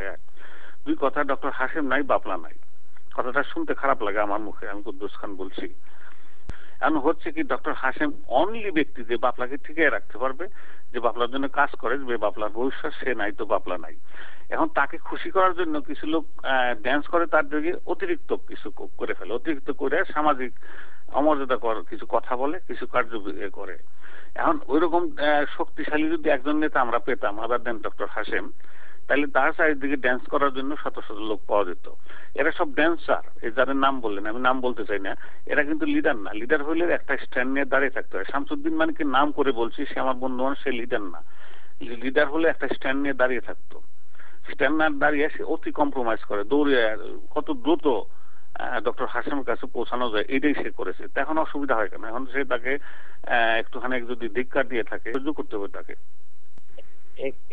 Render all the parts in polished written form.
হয়। দুই কথা, ডক্টর হাশেম নাই, বাবলা নাই। কথাটা শুনতে খারাপ লাগে আমার মুখে, আমি কুদ্দুস খান বলছি। এখন হচ্ছে কি, ডক্টর হাশেম অনলি ব্যক্তি যে বাবলাকে ঠিকই রাখতে পারবে, যে বাবলার জন্য কাজ করে, যে বাবলার ভবিষ্যৎ, সে নাই তো বাবলা নাই। এখন তাকে খুশি করার জন্য কিছু লোক ড্যান্স করে, তার দিকে অতিরিক্ত কিছু করে ফেলে, অতিরিক্ত করে সামাজিক অমর্যাদা কিছু কথা বলে, কিছু কার্য করে। এখন ওইরকম শক্তিশালী যদি একজন নেতা আমরা পেতাম আদার দেন ডক্টর হাশেম, তাহলে তার চারিদিকে ড্যান্স করার জন্য শত শত লোক পাওয়া যেত। এরা সব ড্যান্সার, এই যাদের নাম বললেন, আমি নাম বলতে চাই না, এরা কিন্তু লিডার না। লিডার হইলে একটা স্ট্যান্ড নিয়ে দাঁড়িয়ে থাকতে হয়। শামসুদ্দিন মানিককে নাম করে বলছি, সে আমার বন্ধু মানুষ, সে লিডার না। লিডার হলে একটা স্ট্যান্ড নিয়ে দাঁড়িয়ে থাকতো। স্ট্যান্ড না দাঁড়িয়ে সে অতি কম্প্রোমাইজ করে, দৌড়ে কত দ্রুত ডক্টর হাশেমের কাছে পৌঁছানো যায়, এটাই সে করেছে। এখন অসুবিধা হয় কেন? এখন সে তাকে একটুখানি যদি ধিক্কার দিয়ে থাকে, সহ্য করতে হবে তাকে।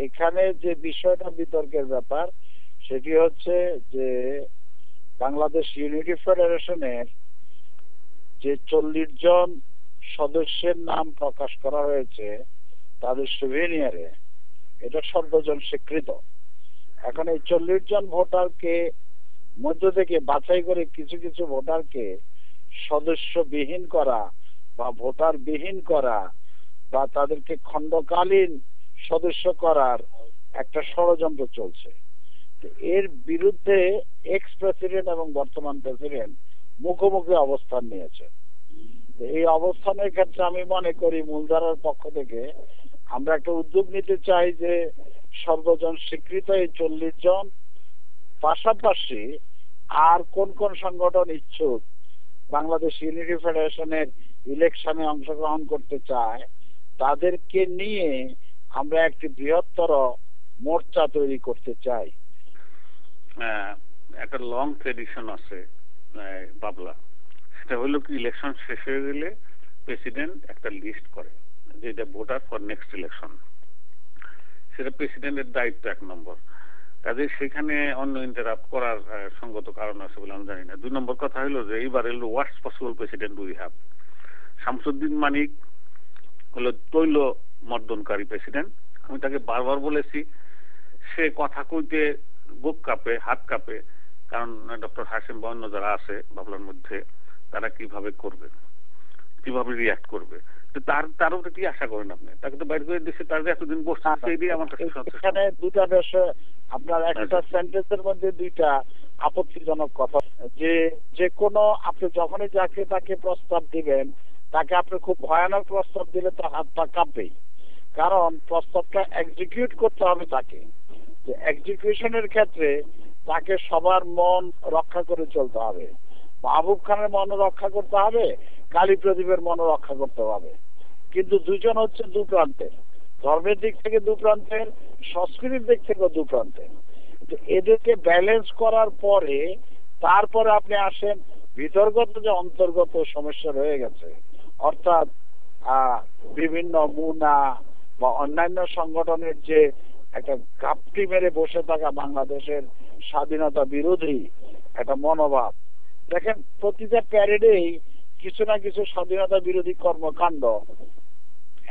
এখানে যে বিষয়টা বিতর্কের ব্যাপার, সেটি হচ্ছে যে বাংলাদেশ ইউনিটি ফেডারেশনের যে 40 জন সদস্যের নাম প্রকাশ করা হয়েছে তাদের সুভেনিয়ারে, এটা সর্বজন স্বীকৃত। এখন এই 40 জন ভোটারকে মধ্য থেকে বাছাই করে কিছু কিছু ভোটারকে সদস্যবিহীন করা বা ভোটারবিহীন করা বা তাদেরকে খণ্ডকালীন সদস্য করার একটা ষড়যন্ত্র চলছে। এর বিরুদ্ধে এক্স প্রেসিডেন্ট এবং বর্তমান প্রেসিডেন্ট মুখোমুখি অবস্থান নিয়েছে। এই অবস্থানের ক্ষেত্রে আমি মনে করি মূলধারার পক্ষ থেকে আমরা একটা উদ্যোগ নিতে চাই যে সর্বজন স্বীকৃত এই 40 জন পাশাপাশি আর কোন কোন সংগঠন ইচ্ছুক বাংলাদেশ ইউনিটি ফেডারেশনের ইলেকশনে অংশগ্রহণ করতে চায়, তাদেরকে নিয়ে আমরা একটি বৃহত্তর মোর্চা তৈরি করতে চাই। একটা লং ট্রেডিশন আছে বাবলা, সেটা হলো কি, ইলেকশন শেষ হয়ে গেলে প্রেসিডেন্ট একটা লিস্ট করে যে এটা ভোটার ফর নেক্সট ইলেকশন। সেটা প্রেসিডেন্টের দায়িত্ব 1 নম্বর। কাজে সেখানে অন্য ইন্টারাপ্ট করার সঙ্গত কারণ আছে বলে আমি জানি না। 2 নম্বর কথা হলো যে এইবার হলো worst possible president we have. Shamsuddin Manik হলো তৈল মর্দনকারী প্রেসিডেন্ট। আমি তাকে বারবার বলেছি, সে কথা কইতে বুক কাঁপে, হাত কাঁপে, কারণ ডক্টর হাশেম বা অন্য যারা আছে বাবলার মধ্যে, তারা কিভাবে করবে, কিভাবে রিয়াক্ট করবে। তার উপরে কি আশা করেন আপনি? তাকে তো বাইরে করে দিচ্ছে, তার এতদিন বসছে, এটাই আমার কাছে। এখানে দুটা বিষয়, আপনার একটা সেন্টেন্সের মধ্যে দুইটা আপত্তিজনক কথা। যে কোনো আপনি যখনই যাকে তাকে প্রস্তাব দিবেন, তাকে আপনি খুব ভয়ানক প্রস্তাব দিলে তার হাত পা কাঁপবেই, কারণ প্রস্তাবটা এক্সিকিউট করতে হবে তাকে। এক্সিকিউশনের ক্ষেত্রে তাকে সবার মন রক্ষা করে চলতে হবে। মাহবুব খানের মন রক্ষা করতে হবে, কালী প্রদীপের মন রক্ষা করতে হবে। কিন্তু দুজন হচ্ছে দু প্রান্তের, ধর্মের দিক থেকে দু প্রান্তের, সংস্কৃতির দিক থেকে দু প্রান্তের। এদেরকে ব্যালেন্স করার পরে তারপরে আপনি আসেন ভিতরগত যে অন্তর্গত সমস্যা রয়ে গেছে, অর্থাৎ বিভিন্ন মুনা বা অন্যান্য সংগঠনের যে একটা ঘাপটি মেরে বসে থাকা বাংলাদেশের স্বাধীনতা বিরোধী একটা মনোভাব। দেখেন, প্রতিটা প্যারেডেই কিছু না কিছু স্বাধীনতা বিরোধী কর্মকাণ্ড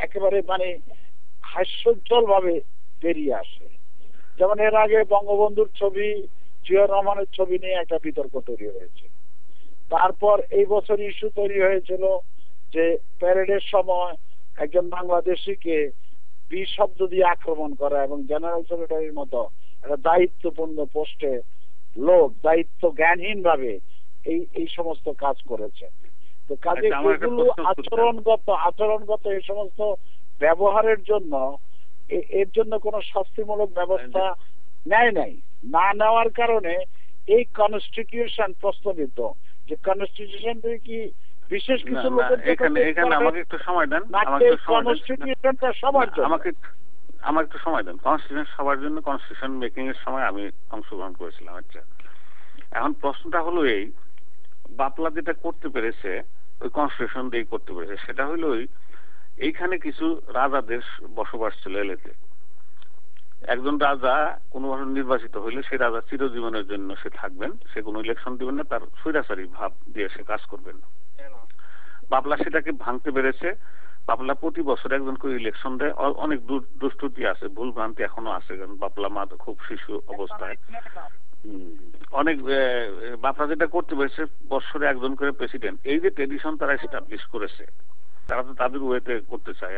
একেবারে হাস্যোজ্জ্বল ভাবে বেরিয়ে আসে। যেমন এর আগে বঙ্গবন্ধুর ছবি, জিয়াউর রহমানের ছবি নিয়ে একটা বিতর্ক তৈরি হয়েছে। তারপর এই বছর ইস্যু তৈরি হয়েছিল যে প্যারেডের সময় একজন বাংলাদেশিকে শব্দ দিয়ে আক্রমণ করা, এবং জেনারেল সেক্রেটারির মতো একটা দায়িত্বপূর্ণ পোস্টে লোক দায়িত্ব জ্ঞানহীন ভাবে এই সমস্ত কাজ করেছে। তো কাজে এগুলো আচরণগত এই সমস্ত ব্যবহারের জন্য এর জন্য কোনো শাস্তিমূলক ব্যবস্থা নেয় নাই। না নেওয়ার কারণে এই কনস্টিটিউশন প্রস্তাবিত, যে কনস্টিটিউশন কি বিশেষ কিছু লোকের আমাকে একটু সময় দেন, কনস্টিটিউশনটা সবার জন্য, আমার একটু সময় দেন। কনস্টিটিউশন সবার জন্য, কনস্টিটিউশন মেকিং এর সময় আমি অংশগ্রহণ করেছিলাম। আচ্ছা, এখন প্রশ্নটা হলো এই, বাপলা যেটা করতে পেরেছে ওই কনস্টিটিউশন দিয়ে করতে পেরেছে, সেটা হলো এইখানে কিছু রাজাদের বসবাস ছিল এলাকাতে। একজন রাজা কোনোভাবে নির্বাচিত হইলে সেই রাজা চিরজীবনের জন্য সে থাকবেন, সে কোনো ইলেকশন দিবেন না, তার স্বৈরাচারী ভাব দিয়ে সে কাজ করবেন। বাবলা সেটাকে ভাঙতে পেরেছে, বাপলা প্রতি বছর একজন করে ইলেকশন দেয়। অনেক দুষ্টুটি আছে, ভুল ভ্রান্তি এখনো আছে, কারণ বাপলা মা তো খুব শিশু অবস্থায়। অনেক বাপলা যেটা করতে পেরেছে, বছরে একজন করে প্রেসিডেন্ট, এই যে ট্রেডিশন তারা এস্টাবলিশ করেছে, তারা তো তাদের ওয়েতে করতে চায়।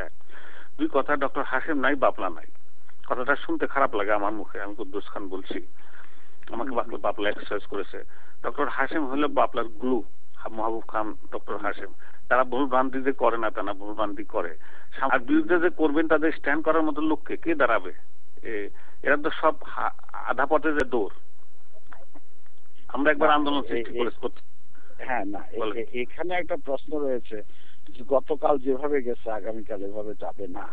দুই কথা, ডক্টর হাশেম নাই, বাপলা নাই, কথাটা শুনতে খারাপ লাগে আমার মুখে। আমি কুদ্দুস খান বলছি, আমাকে বাপলা এক্সারসাইজ করেছে। ডক্টর হাশেম হলো বাপলার গ্লু, মাহবুব খান, ডক্টর হাশেম। তারা ভুল ভ্রান্তি যে করে না তা না, ভুল ভ্রান্তি করে। আর বিরুদ্ধে যে করবেন তাদের স্ট্যান্ড করার মতো লোককে কে দাঁড়াবে? এরা তো সব আধা পথে যে দৌড়। আমরা একবার আন্দোলন সৃষ্টি করে। হ্যাঁ, না, এখানে একটা প্রশ্ন রয়েছে যে গতকাল যেভাবে গেছে আগামীকাল এভাবে যাবে না।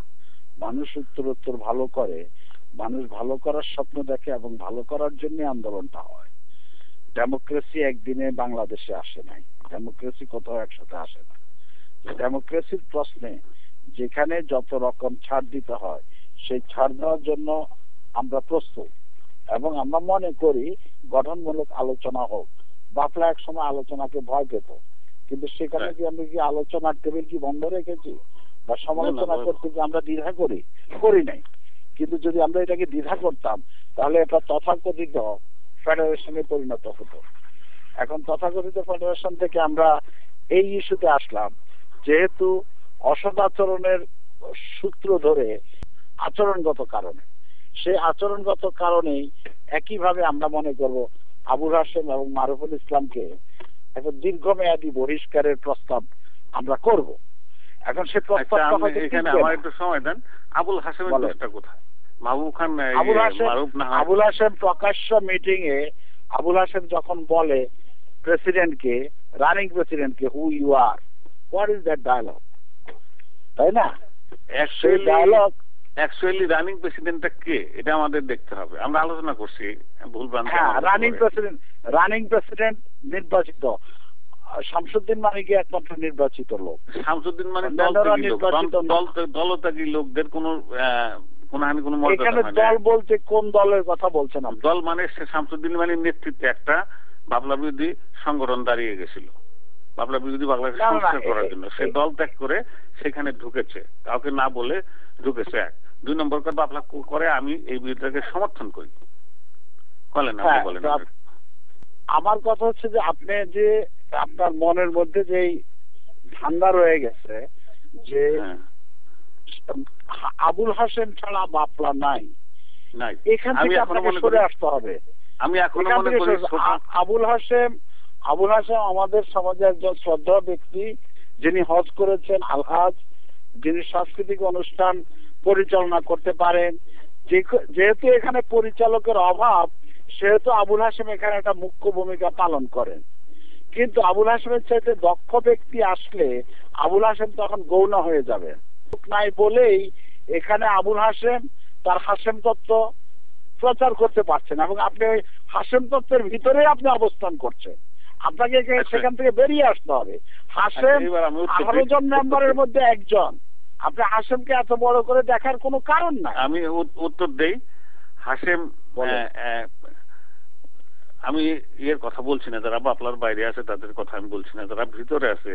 মানুষ উত্তরোত্তর ভালো করে, মানুষ ভালো করার স্বপ্ন দেখে এবং ভালো করার জন্য আন্দোলনটা হয়। ডেমোক্রেসি একদিনে বাংলাদেশে আসে নাই, ডেমোক্রেসি কোথাও একসাথে আসে না। ডেমোক্রেসির প্রশ্নে যেখানে যত রকম ছাড় দিতে হয় সেই ছাড় দেওয়ার জন্য আমরা প্রস্তুত, এবং আমরা মনে করি গঠনমূলক আলোচনা হোক। বাপলা এক সময় আলোচনাকে ভয় পেত, কিন্তু সেখানে কি আমরা কি আলোচনার টেবিল কি বন্ধ রেখেছি বা সমালোচনা করতে কি আমরা দ্বিধা করি নাই? কিন্তু যদি আমরা এটাকে দ্বিধা করতাম তাহলে এটা তথাকথিত ফেডারেশনে পরিণত হতো। এখন তথাকথিত ফেডারেশন থেকে আমরা এই ইস্যুতে আসলাম, যেহেতু অসদাচরণের সূত্র ধরে আচরণগত কারণে, সেই আচরণগত কারণেই একইভাবে আমরা মনে করব আবুল হাশেম এবং মারুফুল ইসলামকে একটা দীর্ঘমেয়াদী বহিষ্কারের প্রস্তাব আমরা করব। এখন সে প্রস্তাবটা এখানে আমার একটু সময় দেন। আবুল হাশেমের দোষটা কোথায়? মাহবুব খান, আবুল হাশেম প্রকাশ্য মিটিং এ আবুল হাশেম যখন বলে প্রেসিডেন্টকে, রানিং প্রেসিডেন্টকে, who you are, what is that dialogue, তাই না? সেই ডায়ালগ অ্যাকচুয়ালি রানিং প্রেসিডেন্টটা কে এটা আমাদের দেখতে হবে। আমরা আলোচনা করছি ভুল ভ্রান্তি। হ্যাঁ, রানিং প্রেসিডেন্ট নির্বাচিত শামসুদ্দিন মানিক একমাত্র নির্বাচিত লোক। শামসুদ্দিন মানিক দলত্যাগী লোকদের কোন এখানে দল বলতে কোন দলের কথা বলছেন? দল মানে শামসুদ্দিন মানিক নেতৃত্বে একটা বাবলা বিরোধী সংগঠন দাঁড়িয়ে গেছিল, বাবলা বিরোধী বাংলাদেশ সংস্কার করার জন্য। সে দল ত্যাগ করে সেখানে ঢুকেছে, কাউকে না বলে ঢুকেছে। এক, দুই নম্বর কথা, বাবলা করে আমি এই বিরোধীটাকে সমর্থন করি। বলেন বলেন। আমার কথা হচ্ছে যে আপনি যে আপনার মনের মধ্যে যে ঠান্ডা রয়ে গেছে যে আবুল হাশেম ছাড়া বাপলা নাই, এখান থেকে আপনাকে সরে আসতে হবে। আমি এখনো মনে করি আবুল হাশেম আমাদের সমাজে একজন শ্রদ্ধা ব্যক্তি, যিনি হজ করেছেন, আলহাজ, যিনি সাংস্কৃতিক অনুষ্ঠান পরিচালনা করতে পারেন। যেহেতু এখানে পরিচালকের অভাব, সেহেতু আবুল হাশেম এখানে একটা মুখ্য ভূমিকা পালন করেন। কিন্তু আবুল হাশেমের চাইতে দক্ষ ব্যক্তি আসলে আবুল হাশেম তখন গৌণ হয়ে যাবে নাই বলেই এখানে আবুল হাশেম তার হাশেম তত্ত্ব প্রচার করতে পারছেন, এবং আপনি ওই হাশেম তত্ত্বের ভিতরে আপনি অবস্থান করছেন। আপনাকে সেখান থেকে বেরিয়ে আসতে হবে। হাশেম 18 জন মেম্বারের মধ্যে একজন, আপনি হাশেমকে এত বড় করে দেখার কোনো কারণ নাই। আমি উত্তর দেই। হাশেম, আমি এর কথা বলছি না, যারা বাপলার বাইরে আছে তাদের কথা আমি বলছি না, যারা ভিতরে আছে।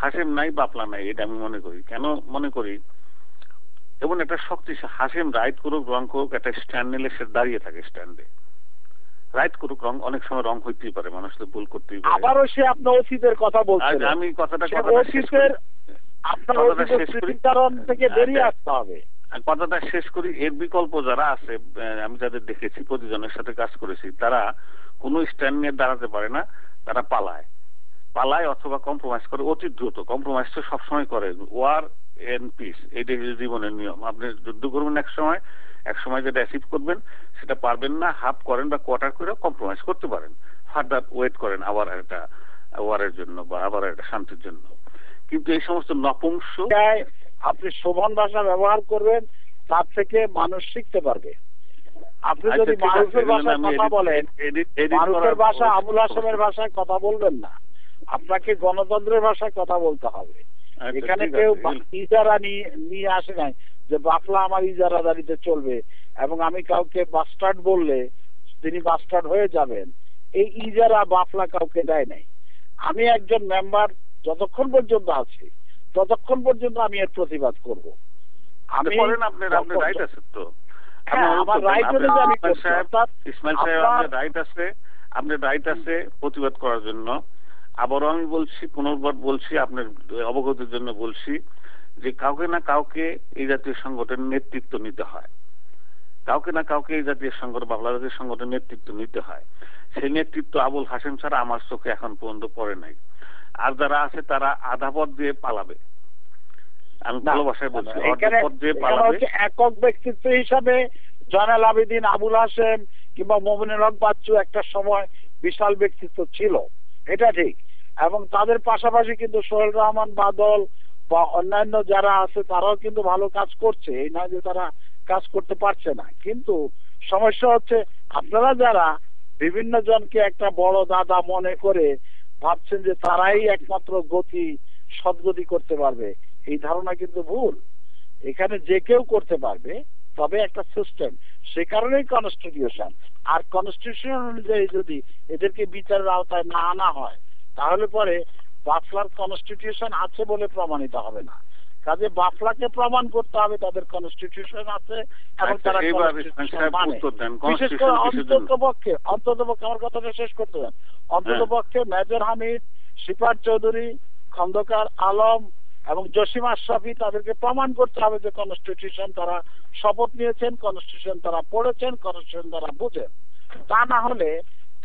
হাশেম নাই, বাপলা নাই, এটা আমি মনে করি। কেন মনে করি? এবং একটা শক্তিশালী হাশেম রাইট করুক রং করুক, একটা স্ট্যান্ড নিলে সে দাঁড়িয়ে থাকে স্ট্যান্ডে। রাইট করুক রং, অনেক সময় রং হইতেই পারে, মানুষ তো ভুল করতেই পারে। আবারও সে আপনার অতীতের কথা বলছেন। আমি কথাটা থেকে বেরিয়ে আসতে হবে। কথাটা শেষ করি। এর বিকল্প যারা আছে, আমি যাদের দেখেছি, প্রতিজনের সাথে কাজ করেছি, তারা কোনো স্ট্যান্ড নিয়ে দাঁড়াতে পারে না, তারা পালায় অথবা কম্প্রোমাইজ করে অতি দ্রুত। কম্প্রোমাইজ তো সবসময় করে। ওয়ার এন্ড পিস, এইটাই জীবনের নিয়ম। আপনি যুদ্ধ করবেন এক সময় যেটা অ্যাচিভ করবেন সেটা পারবেন না, হাফ করেন বা কোয়ার্টার করে কম্প্রোমাইজ করতে পারেন, ফার্দার ওয়েট করেন আবার একটা ওয়ারের জন্য বা আবার একটা শান্তির জন্য। কিন্তু এই সমস্ত নপুংস, আপনি শোভন ভাষা ব্যবহার করবেন, তার থেকে মানুষ শিখতে পারবে। আপনি যদি মারুফের ভাষায় কথা বলেন, মারুফের ভাষা আবুল হাশেমের ভাষায় কথা বলবেন না, আপনাকে গণতন্ত্রের ভাষায় কথা বলতে হবে। এখানে কেউ ইজারা নিয়ে আসে নাই যে বাপলা আমার ইজারাদারিতে চলবে এবং আমি কাউকে বাস্টার্ড বললে তিনি বাস্টার্ড হয়ে যাবেন, এই ইজারা বাপলা কাউকে দেয় নাই। আমি একজন মেম্বার যতক্ষণ পর্যন্ত আছি ততক্ষণ পর্যন্ত আমি এর প্রতিবাদ করব। আমি আপনার রাইট আছে তো, আমার রাইট অনুযায়ী আমি করছি। ইসমাইল সাহেব আপনার রাইট আছে, আপনার রাইট আছে প্রতিবাদ করার জন্য। আবারও আমি বলছি, পুনর্বার বলছি, আপনার অবগতির জন্য বলছি যে কাউকে না কাউকে এই জাতীয় সংগঠনের নেতৃত্ব নিতে হয়, কাউকে না কাউকে এই জাতীয় সংগঠন বাংলা জাতীয় সংগঠনের নেতৃত্ব নিতে হয়। সেই নেতৃত্ব আবুল হাশেম ছাড়া আমার চোখে এখন পর্যন্ত পড়ে নাই। আর যারা আছে তারা আধা পথ দিয়ে পালাবে, আমি ভালোবাসায় বলছি, পথ দিয়ে পালাবে। একক ব্যক্তিত্ব হিসাবে জয়নাল আবেদিন, আবুল হাশেম কিংবা মোমিনুল হক বাচ্চু একটা সময় বিশাল ব্যক্তিত্ব ছিল, এটা ঠিক। এবং তাদের পাশাপাশি কিন্তু সোহেল রহমান বাদল বা অন্যান্য যারা আছে তারাও কিন্তু ভালো কাজ করছে, এই নয় যে তারা কাজ করতে পারছে না। কিন্তু সমস্যা হচ্ছে আপনারা যারা বিভিন্ন জনকে একটা বড় দাদা মনে করে ভাবছেন যে তারাই একমাত্র গতি সদ্গতি করতে পারবে, এই ধারণা কিন্তু ভুল। এখানে যে কেউ করতে পারবে, তবে একটা সিস্টেম, সে কারণেই কনস্টিটিউশন। আর কনস্টিটিউশন অনুযায়ী যদি এদেরকে বিচারের আওতায় না আনা হয় তাহলে পরে বাফলার কনস্টিটিউশন আছে বলে প্রমাণিত হবে না। কাজে বাফলাকে প্রমাণ করতে হবে তাদের কনস্টিটিউশন আছে এবং তারা বিশেষ করে অন্ততপক্ষে আমার কথাটা শেষ করতে দেন, অন্ততপক্ষে মেজর হামিদ, শিপার চৌধুরী, খন্দকার আলম এবং জসিম আশরাফি তাদেরকে প্রমাণ করতে হবে যে কনস্টিটিউশন তারা শপথ নিয়েছেন, কনস্টিটিউশন তারা পড়েছেন, কনস্টিটিউশন তারা বুঝেন। তা না হলে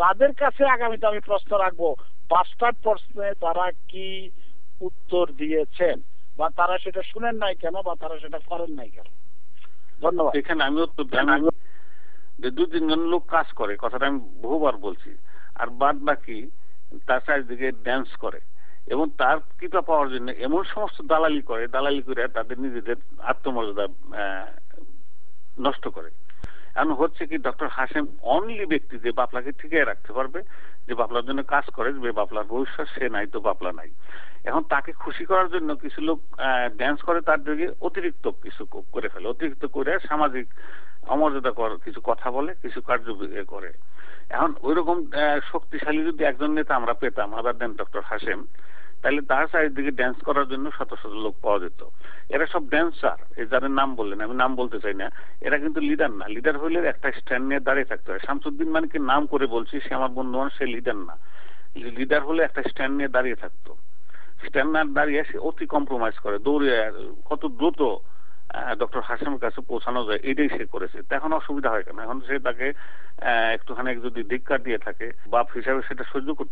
তাদের কাছে আগামীতে আমি প্রশ্ন রাখবো, ৫টা প্রশ্নে তারা কি উত্তর দিয়েছেন, বা তারা সেটা শুনেন নাই কেন, বা তারা সেটা করেন নাই কেন। ধন্যবাদ। এখানে আমি উত্তর জানি যে ২-৩ জন লোক কাজ করে, কথাটা আমি বহুবার বলছি, আর বাদ বাকি তার চারিদিকে ড্যান্স করে এবং তার কৃপা পাওয়ার জন্য এমন সমস্ত দালালি করে তাদের নিজেদের আত্মমর্যাদা নষ্ট করে। এখন হচ্ছে কি, ডক্টর হাশেম অনলি ব্যক্তি যে বাপলাকে ঠিকই রাখতে পারবে, যে বাপলার জন্য কাজ করে, যে বাপলার ভবিষ্যৎ, সে নাই তো বাপলা নাই। এখন তাকে খুশি করার জন্য কিছু লোক ড্যান্স করে, তার দিকে অতিরিক্ত কিছু করে ফেলে, অতিরিক্ত করে সামাজিক অমর্যাদা কিছু কথা বলে, কিছু কার্য করে। এখন ওইরকম শক্তিশালী যদি একজন নেতা আমরা পেতাম আদার দেন ডক্টর হাশেম, তাহলে তার চারিদিকে ড্যান্স করার জন্য শত শত লোক পাওয়া যেত। এরা সব ড্যান্সার, এই যাদের নাম বললেন, আমি নাম বলতে চাই না, এরা কিন্তু লিডার না। লিডার হলে একটা স্ট্যান্ড নিয়ে দাঁড়িয়ে থাকতে হয়। শামসুদ্দিন মানিকে নাম করে বলছি, সে আমার বন্ধু, সে লিডার না। লিডার হলে একটা স্ট্যান্ড নিয়ে দাঁড়িয়ে থাকতো। স্ট্যান্ড না দাঁড়িয়ে সে অতি কম্প্রোমাইজ করে, দৌড়ে কত দ্রুত ডক্টর হাশেমের কাছে পৌঁছানো যায়, এটাই সে করেছে। এখন অসুবিধা হয় কেন? এখন সে তাকে একটুখানি যদি ধিক্কার দিয়ে থাকে, বাপ হিসাবে সেটা সহ্য করতে